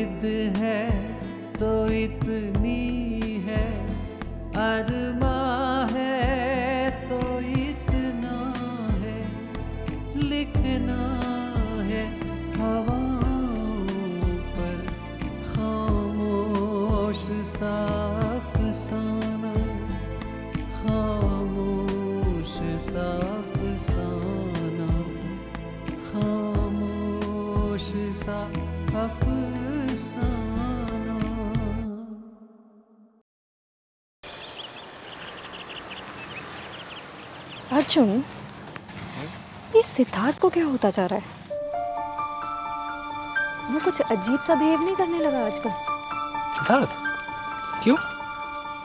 जिद है तो इतनी है, अरमा है तो इतना है, लिखना है हवाओं पर खामोश सा अफसाना, खामोश सा अफसाना, खामोश सा अफसाना। अर्जुन, ये सिद्धार्थ को क्या होता जा रहा है? वो कुछ अजीब सा बिहेव नहीं करने लगा आजकल? सिद्धार्थ, क्यों?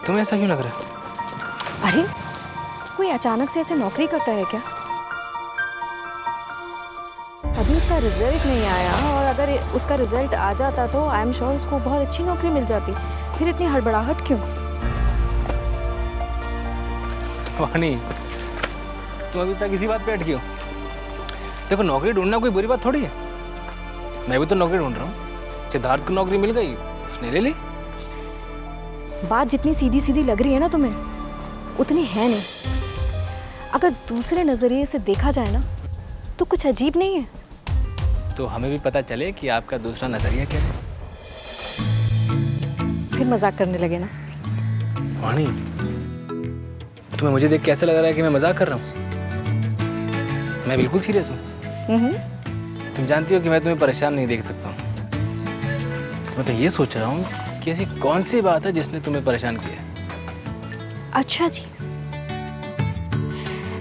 तुम्हें ऐसा क्यों लग रहा है? अरे, कोई अचानक से ऐसे नौकरी करता है क्या? अभी उसका रिजल्ट नहीं आया, और अगर उसका रिजल्ट आ जाता तो आई एम श्योर उसको बहुत अच्छी नौकरी मिल जाती। फिर इतनी हड़बड़ाहट क्यों? वानी, तुम अभी तक इसी बात पे अटकी हो। देखो, नौकरी ढूंढना कोई बुरी बात थोड़ी है। मैं भी तो नौकरी ढूंढ रहा हूँ। सिद्धार्थ को नौकरी मिल गई, उसने ले ली। बात जितनी सीधी सीधी लग रही है ना तुम्हें, उतनी है नहीं। अगर दूसरे नजरिए से देखा जाए ना, तो कुछ अजीब नहीं है। तो हमें भी पता चले कि आपका दूसरा नजरिया क्या है। फिर मजाक करने लगे ना? वानी, तुम्हें मुझे देख कैसे लग रहा है कि मैं मजाक कर रहा हूँ? मैं बिल्कुल सीरियस हूँ। तुम जानती हो कि मैं तुम्हें परेशान नहीं देख सकता हूँ। तो मैं तो ये सोच रहा हूँ कि ऐसी कौन सी बात है जिसने तुम्हें परेशान किया। अच्छा जी,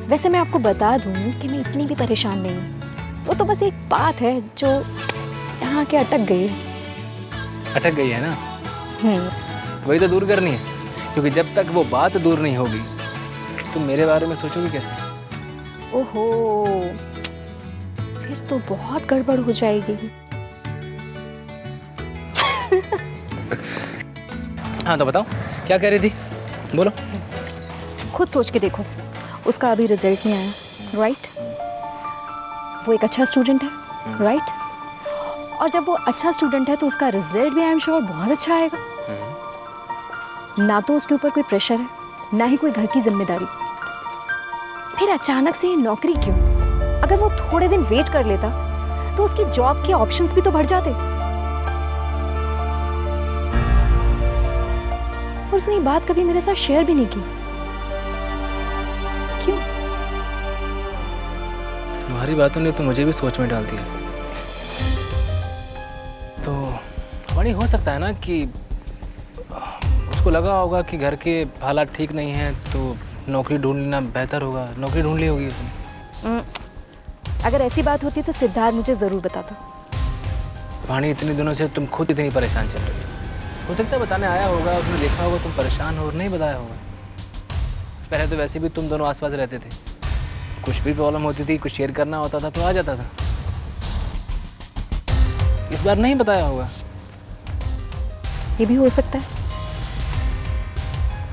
वैसे मैं आपको बता दूं कि मैं इतनी भी परेशान नहीं हूँ। वो तो बस एक बात है जो यहाँ के अटक गई है। अटक गई है ना? वही तो दूर करनी है, क्योंकि जब तक वो बात दूर नहीं होगी तुम मेरे बारे में सोचोगे कैसे? ओहो, फिर तो बहुत गड़बड़ हो जाएगी। हाँ, तो बताओ क्या कह रही थी, बोलो। खुद सोच के देखो, उसका अभी रिजल्ट नहीं आया, राइट? वो एक अच्छा स्टूडेंट है, राइट? और जब वो अच्छा स्टूडेंट है तो उसका रिजल्ट भी आई एम श्योर बहुत अच्छा आएगा। ना तो उसके ऊपर कोई प्रेशर है, ना ही कोई घर की जिम्मेदारी। फिर अचानक से ये नौकरी क्यों? अगर वो थोड़े दिन वेट कर लेता तो उसकी जॉब के ऑप्शंस भी तो बढ़ जाते। और उसने ये बात कभी मेरे साथ शेयर भी नहीं की। क्यों? तुम्हारी बातों ने तो मुझे भी सोच में डाल दिया। तो वाणी, हो सकता है ना कि उसको लगा होगा कि घर के हालात ठीक नहीं हैं, तो नौकरी ढूंढ लेना बेहतर होगा। नौकरी ढूंढ ली होगी उसने। अगर ऐसी बात होती तो सिद्धार्थ मुझे जरूर बताता। वाणी, इतने दिनों से तुम खुद इतनी परेशान चल रही हो सकता है बताने आया होगा, उसने देखा होगा तुम परेशान हो और नहीं बताया होगा। पहले तो वैसे भी तुम दोनों आसपास रहते थे, कुछ भी प्रॉब्लम होती थी, कुछ शेयर करना होता था तो आ जाता था। इस बार नहीं बताया होगा। ये भी हो सकता है।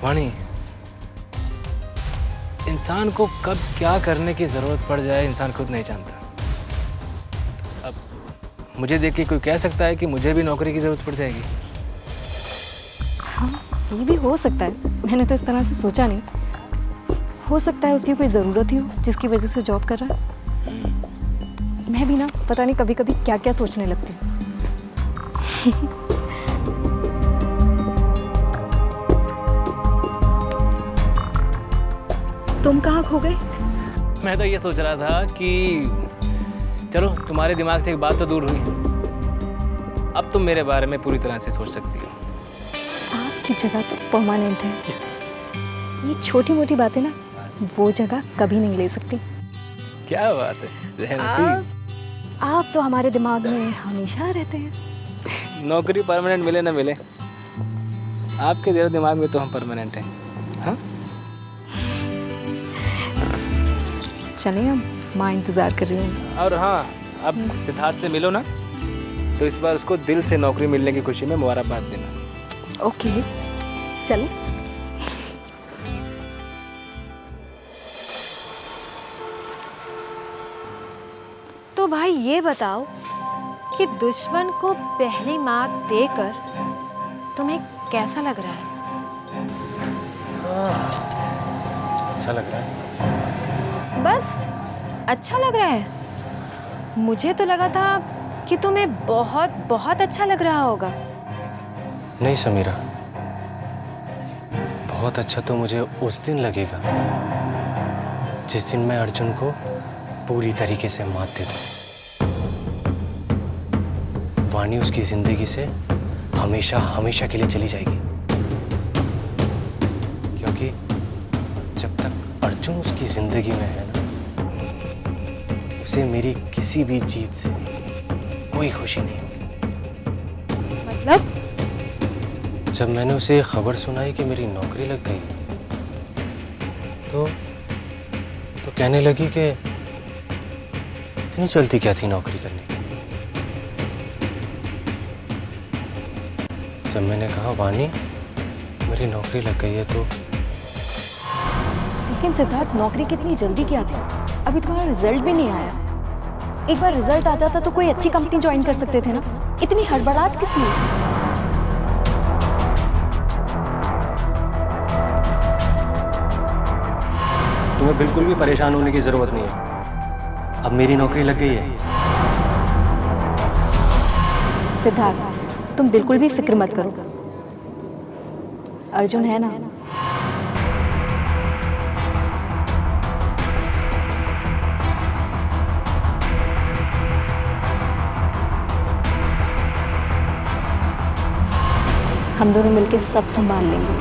वाणी, इंसान को कब क्या करने की जरूरत पड़ जाए इंसान खुद नहीं जानता। अब मुझे देख के कोई कह सकता है कि मुझे भी नौकरी की जरूरत पड़ जाएगी। हाँ, ये भी हो सकता है। मैंने तो इस तरह से सोचा नहीं। हो सकता है उसकी कोई ज़रूरत ही हो जिसकी वजह से जॉब कर रहा है। मैं भी ना पता नहीं कभी कभी क्या क्या सोचने लगती हूँ। तुम कहाँ खो गए? मैं तो ये सोच रहा था कि चलो तुम्हारे दिमाग से एक बात तो दूर हुई। अब तुम मेरे बारे में पूरी तरह से सोच सकती हो। आपकी जगह तो परमानेंट है। ये छोटी मोटी बातें ना वो जगह कभी नहीं ले सकती। क्या बात है, आप तो हमारे दिमाग में हमेशा रहते हैं। नौकरी परमानेंट मिले ना मिले, आपके दिमाग में तो हम परमानेंट हैं। हाँ, चलिए, हम माँ इंतजार कर रही हूँ। और हाँ, अब सिद्धार्थ से मिलो ना तो इस बार उसको दिल से नौकरी मिलने की खुशी में मुबारकबाद देना। ओके, चलो। तो भाई ये बताओ कि दुश्मन को पहली मात देकर तुम्हें कैसा लग रहा है? अच्छा लग रहा है। बस अच्छा लग रहा है? मुझे तो लगा था कि तुम्हें बहुत बहुत अच्छा लग रहा होगा। नहीं समीरा, बहुत अच्छा तो मुझे उस दिन लगेगा जिस दिन मैं अर्जुन को पूरी तरीके से मात दे दूं। वाणी उसकी जिंदगी से हमेशा हमेशा के लिए चली जाएगी, क्योंकि जब तक अर्जुन उसकी जिंदगी में है ना, उसे मेरी किसी भी जीत से कोई खुशी नहीं होगी। मतलब? जब मैंने उसे खबर सुनाई कि मेरी नौकरी लग गई, तो कहने लगी कि इतनी जल्दी क्या थी नौकरी करने की। जब मैंने कहा वाणी मेरी नौकरी लग गई है, तो लेकिन सिद्धार्थ, नौकरी कितनी जल्दी क्या थी? अभी तुम्हारा रिजल्ट भी नहीं आया। एक बार रिजल्ट आ जाता तो कोई अच्छी कंपनी ज्वाइन कर सकते थे ना। इतनी हड़बड़ाहट किस लिए? तुम्हें बिल्कुल भी परेशान होने की जरूरत नहीं है। अब मेरी नौकरी लग गई है। सिद्धार्थ, तुम बिल्कुल भी फिक्र मत करो। अर्जुन है ना, हम दोनों मिलके सब संभाल लेंगे।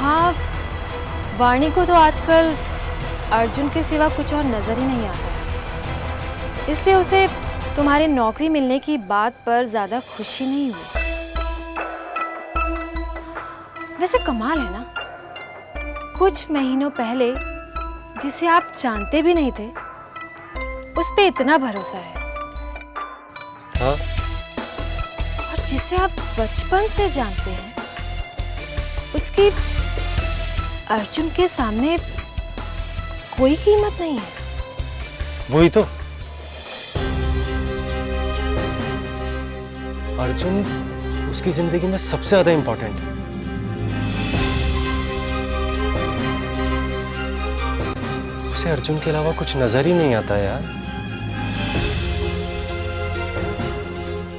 हाँ, वाणी को तो आजकल अर्जुन के सिवा कुछ और नजर ही नहीं आता, इसलिए उसे तुम्हारी नौकरी मिलने की बात पर ज्यादा खुशी नहीं हुई। वैसे कमाल है ना, कुछ महीनों पहले जिसे आप जानते भी नहीं थे, उस पे इतना भरोसा है। हाँ? और जिसे आप बचपन से जानते हैं, उसकी अर्जुन के सामने कोई कीमत नहीं है। वही तो, अर्जुन उसकी जिंदगी में सबसे ज्यादा इंपॉर्टेंट है। उसे अर्जुन के अलावा कुछ नजर ही नहीं आता यार।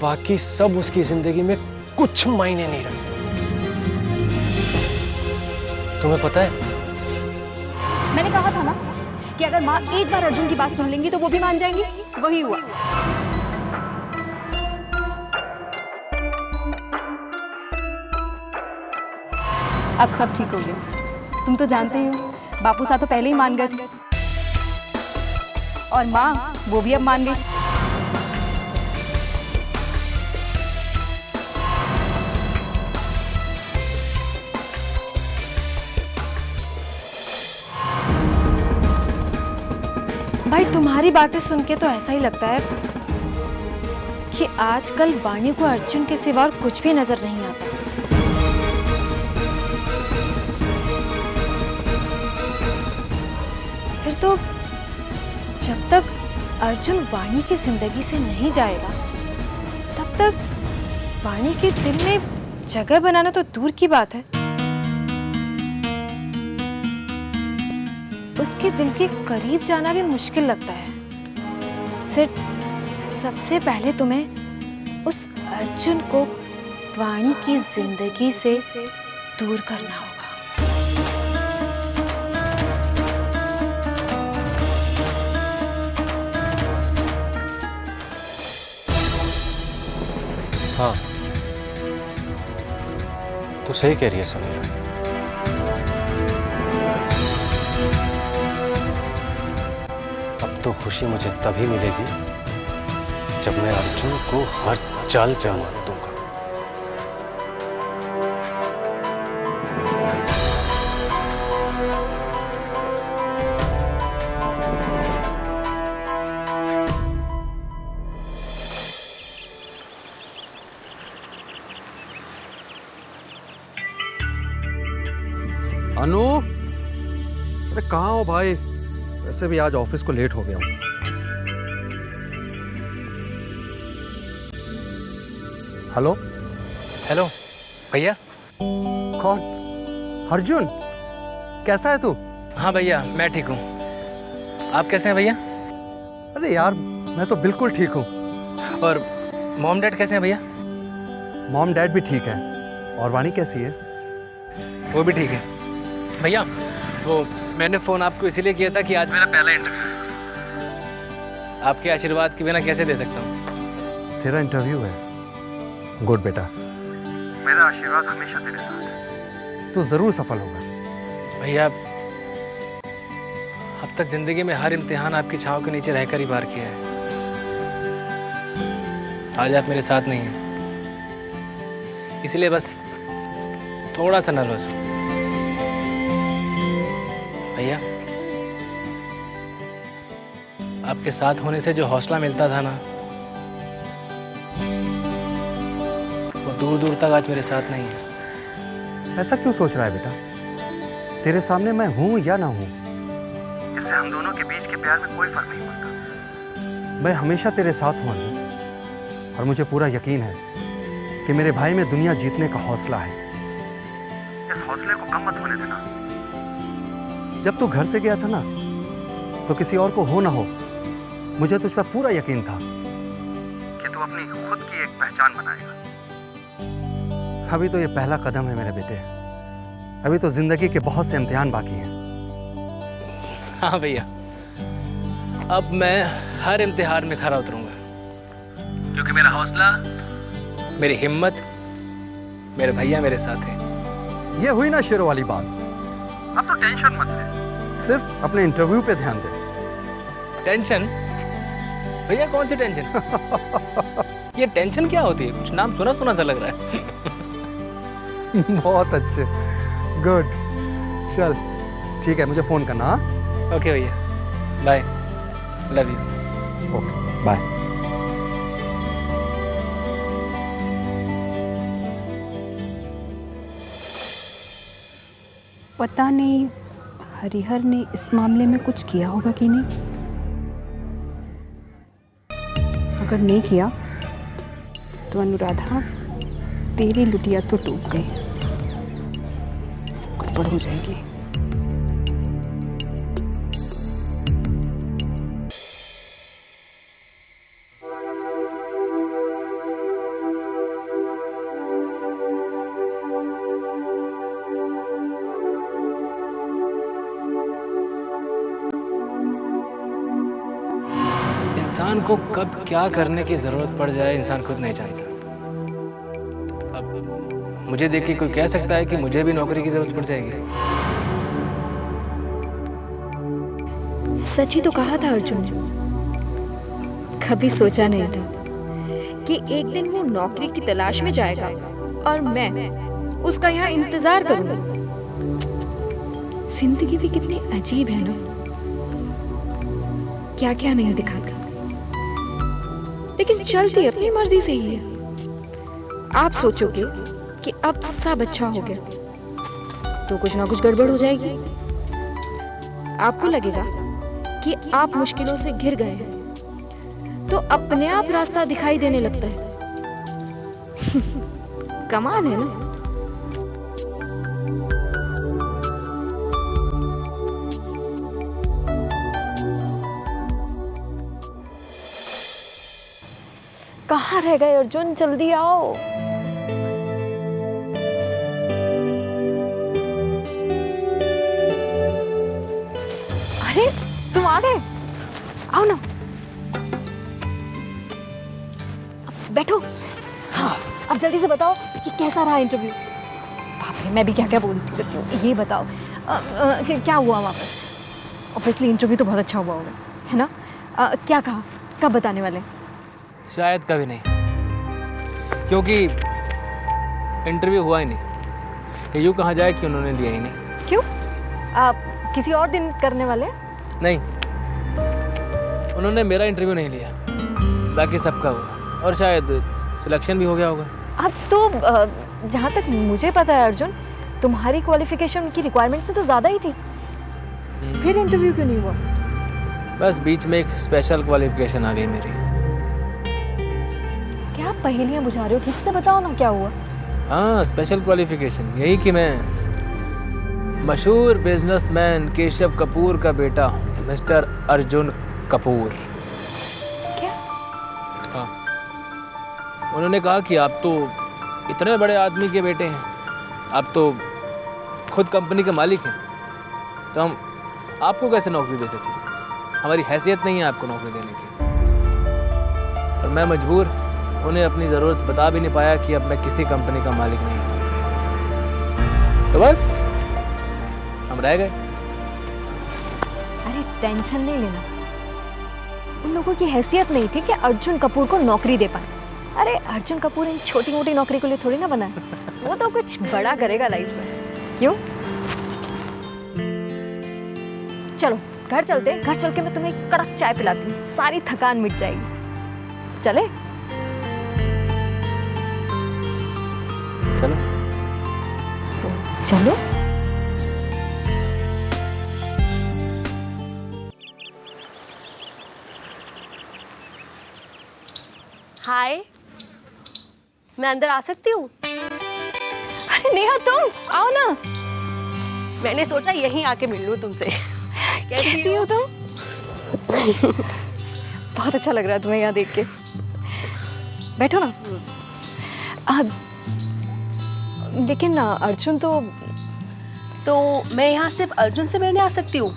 बाकी सब उसकी जिंदगी में कुछ मायने नहीं रखते। तुम्हें पता है, मैंने कहा था ना कि अगर माँ एक बार अर्जुन की बात सुन लेंगी तो वो भी मान जाएंगी। वही हुआ। अब सब ठीक हो गया। तुम तो जानते ही हो, बापू साहब तो पहले ही मान गए थे, और माँ वो भी अब मान गई। भाई, तुम्हारी बातें सुन के तो ऐसा ही लगता है कि आजकल वाणी को अर्जुन के सिवा और कुछ भी नजर नहीं आता। फिर तो जब तक अर्जुन वाणी की जिंदगी से नहीं जाएगा, तब तक वाणी के दिल में जगह बनाना तो दूर की बात है, उसके दिल के करीब जाना भी मुश्किल लगता है। सिर्फ सबसे पहले तुम्हें उस अर्जुन को वाणी की जिंदगी से दूर करना होगा। हाँ, तो सही कह रही है समीरा। अब तो खुशी मुझे तभी मिलेगी जब मैं अर्जुन को हर चाल पे मार दूंगा। अनु, अरे कहाँ हो भाई? वैसे भी आज ऑफिस को लेट हो गया हूँ। हेलो हेलो भैया। कौन? अर्जुन, कैसा है तू? हाँ भैया मैं ठीक हूँ, आप कैसे हैं भैया? अरे यार मैं तो बिल्कुल ठीक हूँ। और मॉम डैड कैसे हैं भैया? मॉम डैड भी ठीक है। और वाणी कैसी है? वो भी ठीक है। भैया वो मैंने फ़ोन आपको इसीलिए किया था कि आज मेरा पहला इंटरव्यू, आपके आशीर्वाद के बिना कैसे दे सकता हूँ? तेरा इंटरव्यू है? गुड बेटा, मेरा आशीर्वाद हमेशा तेरे साथ है, तू जरूर सफल होगा। भैया अब तक जिंदगी में हर इम्तिहान आपकी छांव के नीचे रहकर ही पार किया है। आज आप मेरे साथ नहीं हैं, इसलिए बस थोड़ा सा नर्वस हूँ। भैया आपके साथ होने से जो हौसला मिलता था ना, वो दूर दूर तक आज मेरे साथ नहीं है। ऐसा क्यों सोच रहा है बेटा? तेरे सामने मैं हूं या ना हूं, इससे हम दोनों के बीच के प्यार में कोई फर्क नहीं पड़ता। मैं हमेशा तेरे साथ हूं अर्जुन, और मुझे पूरा यकीन है कि मेरे भाई में दुनिया जीतने का हौसला है। इस हौसले को कम मत होने देना। जब तू घर से गया था ना, तो किसी और को हो ना हो, मुझे तुझ पर पूरा यकीन था कि तू अपनी खुद की एक पहचान बनाएगा। अभी तो ये पहला कदम है मेरे बेटे, अभी तो जिंदगी के बहुत से इम्तिहान बाकी हैं। हाँ भैया, अब मैं हर इम्तिहान में खरा उतरूंगा, क्योंकि मेरा हौसला, मेरी हिम्मत, मेरे भैया मेरे साथ है। ये हुई ना शेरों वाली बात। अब तो टेंशन मत ले, सिर्फ अपने इंटरव्यू पे ध्यान दे। टेंशन? भैया कौन सी टेंशन? ये टेंशन क्या होती है? कुछ नाम सुना सुना सा लग रहा है। बहुत अच्छे, गुड। चल ठीक है, मुझे फोन करना। हाँ ओके भैया, bye, love you. Okay bye. पता नहीं हरिहर ने इस मामले में कुछ किया होगा कि नहीं। अगर नहीं किया तो अनुराधा तेरी लुटिया तो टूट गई, सब गड़बड़ हो जाएगी। इंसान को कब क्या करने की जरूरत पड़ जाए इंसान खुद नहीं जानता। अब मुझे देख के कोई कह सकता है कि मुझे भी नौकरी की जरूरत पड़ जाएगी? सच ही तो कहा था अर्जुन, कभी सोचा नहीं था कि एक दिन वो नौकरी की तलाश में जाएगा और मैं उसका यहाँ इंतजार करूंगा। जिंदगी भी कितनी अजीब है ना, क्या क्या नहीं दिखाता, लेकिन चलती अपनी मर्जी से ही है। आप सोचोगे कि अब सब अच्छा हो गया तो कुछ ना कुछ गड़बड़ हो जाएगी। आपको लगेगा कि आप मुश्किलों से घिर गए हैं तो अपने आप रास्ता दिखाई देने लगता है। कमाल है ना। कहाँ रह गए अर्जुन, जल्दी आओ। अरे तुम आ गए, आओ ना, बैठो। हाँ अब जल्दी से बताओ कि कैसा रहा इंटरव्यू। बाप रे, मैं भी क्या क्या बोलती रहती हूँ। ये बताओ क्या हुआ वहाँ पर? ऑब्वियसली इंटरव्यू तो बहुत अच्छा हुआ होगा, है ना? क्या कहा, कब बताने वाले? शायद कभी नहीं, क्योंकि इंटरव्यू हुआ ही नहीं। ये यूँ कहा जाए कि उन्होंने लिया ही नहीं। क्यों? आप किसी और दिन करने वाले? नहीं, उन्होंने मेरा इंटरव्यू नहीं लिया, बाकी सबका हुआ, और शायद सिलेक्शन भी हो गया होगा। अब तो जहाँ तक मुझे पता है अर्जुन, तुम्हारी क्वालिफिकेशन उनकी रिक्वायरमेंट से तो ज़्यादा ही थी, फिर इंटरव्यू क्यों नहीं हुआ? बस बीच में एक स्पेशल क्वालिफिकेशन आ गई मेरी। क्या आप पहेलियाँ बुझा रहे हो? ठीक से बताओ ना क्या हुआ। हाँ, स्पेशल क्वालिफिकेशन यही कि मैं मशहूर बिजनेसमैन केशव कपूर का बेटा मिस्टर अर्जुन कपूर। क्या? हाँ, उन्होंने कहा कि आप तो इतने बड़े आदमी के बेटे हैं, आप तो खुद कंपनी के मालिक हैं, तो हम आपको कैसे नौकरी दे सकते हैं? हमारी हैसियत नहीं है आपको नौकरी देने की। और मैं मजबूर उन्हें अपनी ज़रूरत बता भी नहीं पाया कि अब मैं किसी कंपनी का मालिक नहीं हूँ। तो बस हम रह गए। अरे टेंशन नहीं लेना, उन लोगों की हैसियत नहीं थी कि अर्जुन कपूर को नौकरी दे पाए। अरे अर्जुन कपूर इन छोटी मोटी नौकरी के लिए थोड़ी ना बना है, वो तो कुछ बड़ा करेगा लाइफ में। क्यों? चलो घर चलते हैं, घर चल के मैं तुम्हें एक कड़क चाय पिलाती हूँ, सारी थकान मिट जाएगी। चले? चलो। तो चलो। हाय, मैं अंदर आ सकती हूँ? अरे नेहा तुम आओ ना। मैंने सोचा यहीं आके मिल लूँ तुमसे। कैसी हो तुम? बहुत अच्छा लग रहा है तुम्हें यहाँ देख के। बैठो ना। लेकिन अर्जुन तो मैं यहाँ सिर्फ अर्जुन से मिलने आ सकती हूँ,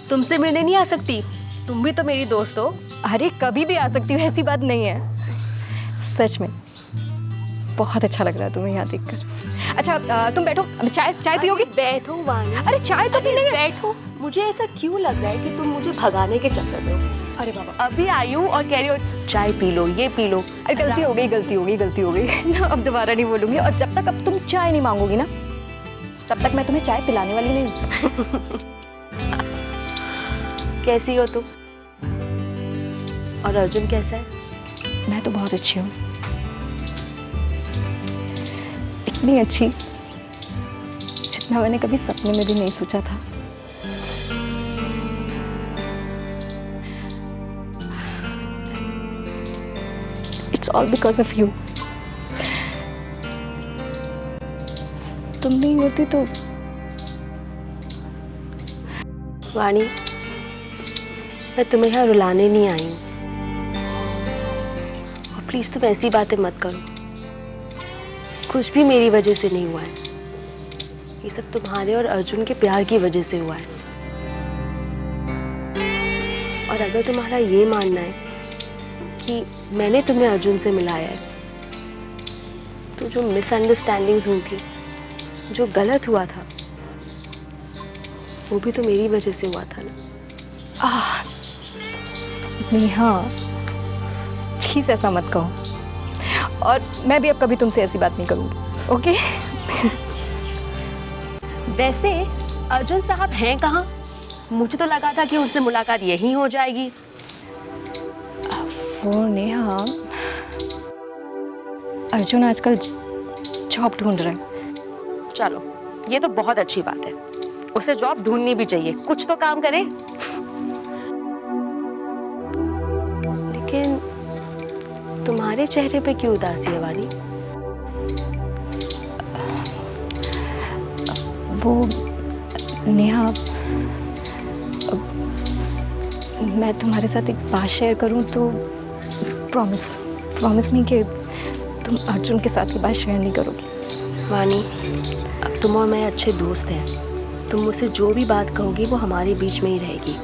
तुमसे मिलने नहीं आ सकती? तुम भी तो मेरी दोस्त हो। अरे कभी भी आ सकती हूँ, ऐसी बात नहीं है। सच में बहुत अच्छा लग रहा है तुम्हें यहाँ देखकर। अच्छा तुम बैठो, चाय पियोगी? बैठो वाणी। अरे चाय तो पी लेंगे। बैठो। मुझे ऐसा क्यों लग रहा है कि तुम मुझे भगाने के चक्कर में हो? अरे बाबा, अभी आई हूँ और कह रही हो चाय पी लो, ये पी लो। अरे गलती हो गई ना, अब दोबारा नहीं बोलूंगी। और जब तक अब तुम चाय नहीं मांगोगी ना, तब तक मैं तुम्हें चाय पिलाने वाली नहीं हूँ। कैसी हो तुम? और अर्जुन कैसा है? मैं तो बहुत अच्छी हूँ, इतनी अच्छी जितना मैंने कभी सपने में भी नहीं सोचा था। It's all because of you. तुम नहीं होती तो वाणी, मैं तुम्हें यहाँ रुलाने नहीं आई हूँ, और प्लीज तुम ऐसी बातें मत करो। कुछ भी मेरी वजह से नहीं हुआ है, ये सब तुम्हारे और अर्जुन के प्यार की वजह से हुआ है। और अगर तुम्हारा ये मानना है कि मैंने तुम्हें अर्जुन से मिलाया है, तो जो मिसअंडरस्टैंडिंग्स हुई थी, जो गलत हुआ था, वो भी तो मेरी वजह से हुआ था ना। नेहा प्लीज ऐसा मत कहो, और मैं भी अब कभी तुमसे ऐसी बात नहीं करूँगी, ओके? वैसे अर्जुन साहब हैं कहाँ? मुझे तो लगा था कि उनसे मुलाकात यहीं हो जाएगी। वो नेहा, अर्जुन आजकल जॉब ढूंढ रहा है। चलो, ये तो बहुत अच्छी बात है, उसे जॉब ढूंढनी भी चाहिए, कुछ तो काम करे। लेकिन तुम्हारे चेहरे पे क्यों उदासी है वाणी? वो नेहा, मैं तुम्हारे साथ एक बात शेयर करूं तो प्रॉमिस मी कि तुम अर्जुन के साथ ये बात शेयर नहीं करोगी। वाणी, अब तुम और मैं अच्छे दोस्त हैं, तुम मुझसे जो भी बात कहोगी वो हमारे बीच में ही रहेगी।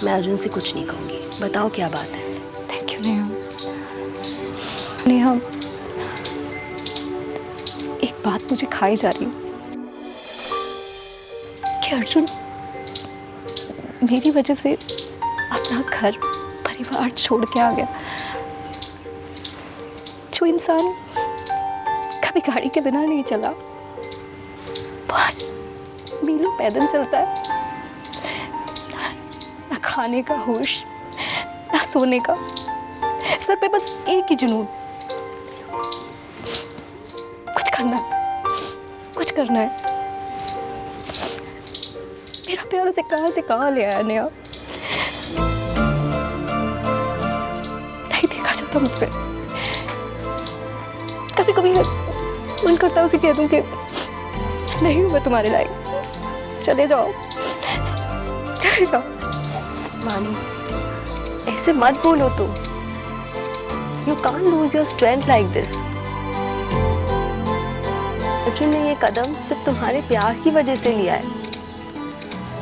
मैं अर्जुन से कुछ नहीं कहूँगी। बताओ क्या बात है? Thank you Neha. नेहा, एक बात मुझे खाई जा रही है कि अर्जुन मेरी वजह से अपना घर परिवार छोड़ के आ गया। जो इंसान कभी गाड़ी के बिना नहीं चला, वो आज मीलों पैदल चलता है। ना खाने का होश, ना सोने का, सर पे बस एक ही जुनून, कुछ करना है। मेरा प्यार उसे कहाँ से कहाँ ले आया नेहा। नहीं देखा जाता मुझसे। कभी कभी मन करता है उसे कह दूं कि नहीं हूं मैं तुम्हारे लायक, चले जाओ चले जाओ। वाणी, ऐसे मत बोलो तुम। You can't lose your strength like this. Arjun ने ये कदम सिर्फ तुम्हारे प्यार की वजह से लिया है।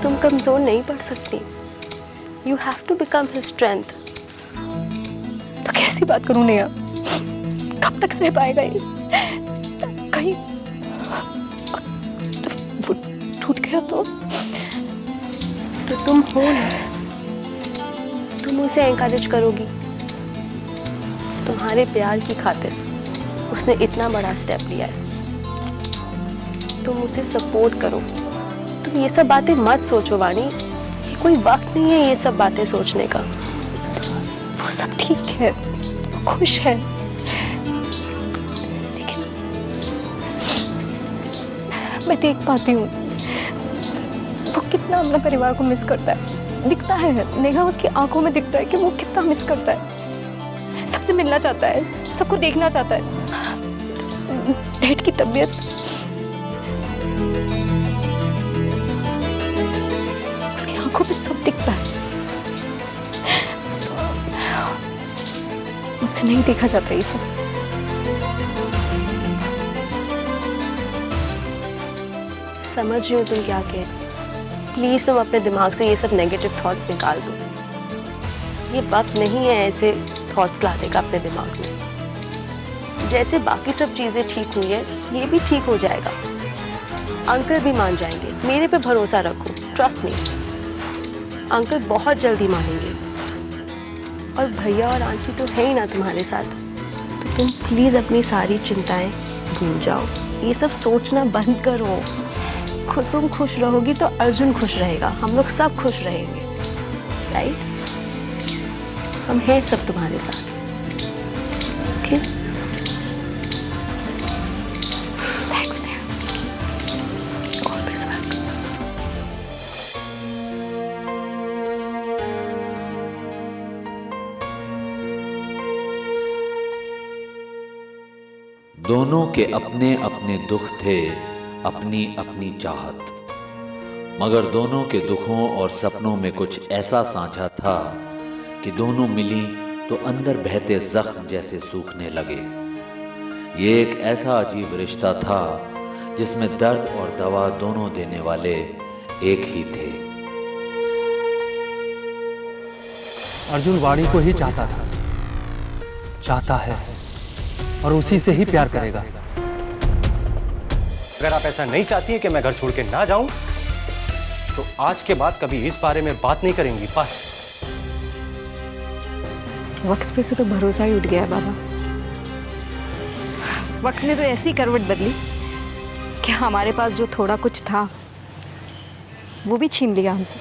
तुम कमजोर नहीं पड़ सकती। You have to become his strength. तो कैसी बात करूं नेहा, कब तक सह पाएगा ये? कहीं वो टूट गया तो तुम हो ना, तुम उसे एनकरेज करोगी। तुम्हारे प्यार की खातिर उसने इतना बड़ा स्टेप लिया है, तुम उसे सपोर्ट करो। तुम ये सब बातें मत सोचो वाणी, ये कोई वक्त नहीं है ये सब बातें सोचने का। वो सब ठीक है, वो खुश है, लेकिन मैं देख पाती हूँ वो कितना अपने परिवार को मिस करता है। दिखता है नेहा, उसकी आंखों में दिखता है कि वो कितना मिस करता है। सबसे मिलना चाहता है, सबको देखना चाहता है। डैड की तबीयत, उसकी आंखों में सब दिखता है। मुझसे नहीं देखा जाता ये सब। समझ रही हूँ तुम क्या कह रही हो। प्लीज तुम अपने दिमाग से ये सब नेगेटिव थॉट्स निकाल दो। ये वक्त नहीं है ऐसे थॉट्स लाने का अपने दिमाग में। जैसे बाकी सब चीजें ठीक हुई है, ये भी ठीक हो जाएगा। अंकल भी मान जाएंगे, मेरे पे भरोसा रखो, ट्रस्ट मी। अंकल बहुत जल्दी मानेंगे। और भैया और आंटी तो है ही ना तुम्हारे साथ। तो तुम प्लीज अपनी सारी चिंताएं भूल जाओ, ये सब सोचना बंद करो। खुद तुम खुश रहोगी तो अर्जुन खुश रहेगा, हम लोग सब खुश रहेंगे, राइट? हम हैं सब तुम्हारे साथ, okay? Thanks Neha. Always welcome. दोनों के अपने अपने दुख थे, अपनी अपनी चाहत, मगर दोनों के दुखों और सपनों में कुछ ऐसा साझा था कि दोनों मिली तो अंदर बहते जख्म जैसे सूखने लगे। ये एक ऐसा अजीब रिश्ता था जिसमें दर्द और दवा दोनों देने वाले एक ही थे। अर्जुन वाणी को ही चाहता था, चाहता है, और उसी से ही प्यार करेगा। अगर आप ऐसा नहीं चाहती हैं कि मैं घर छोड़ के ना जाऊं, तो आज के बाद कभी इस बारे में बात नहीं करेंगी, बस। वक्त पे से तो भरोसा ही उठ गया है बाबा। वक्त ने तो ऐसी करवट बदली कि हमारे पास जो थोड़ा कुछ था वो भी छीन लिया हमसे।